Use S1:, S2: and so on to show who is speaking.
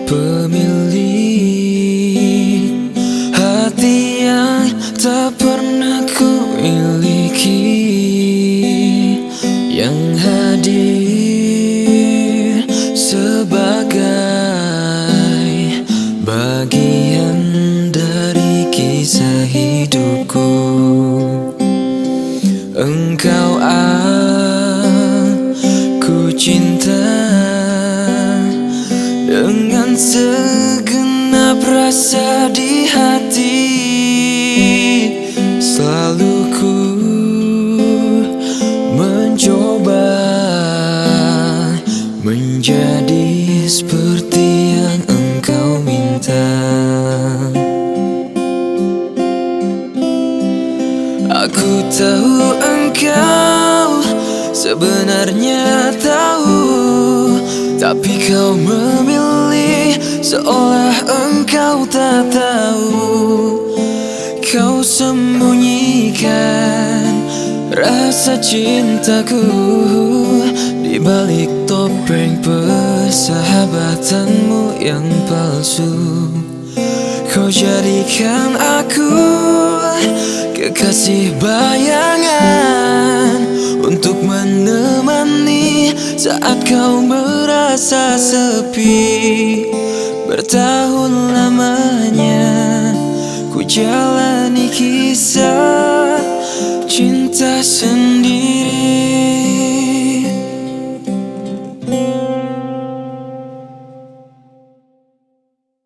S1: pemilik hati yang tak pernah ku miliki, yang hadir sebagai bagian dari kisah hidupku. Engkau aku cinta dengan segenap rasa di hati. Selalu ku mencoba menjadi seperti yang engkau minta. Aku tahu engkau sebenarnya tahu, tapi kau memilih seolah engkau tak tahu. Kau sembunyikan rasa cintaku di balik topeng persahabatanmu yang palsu. Kau jadikan aku kekasih bayangan untuk menemani saat kau merasa sepi. Bertahun lamanya ku jalani kisah cinta sendiri.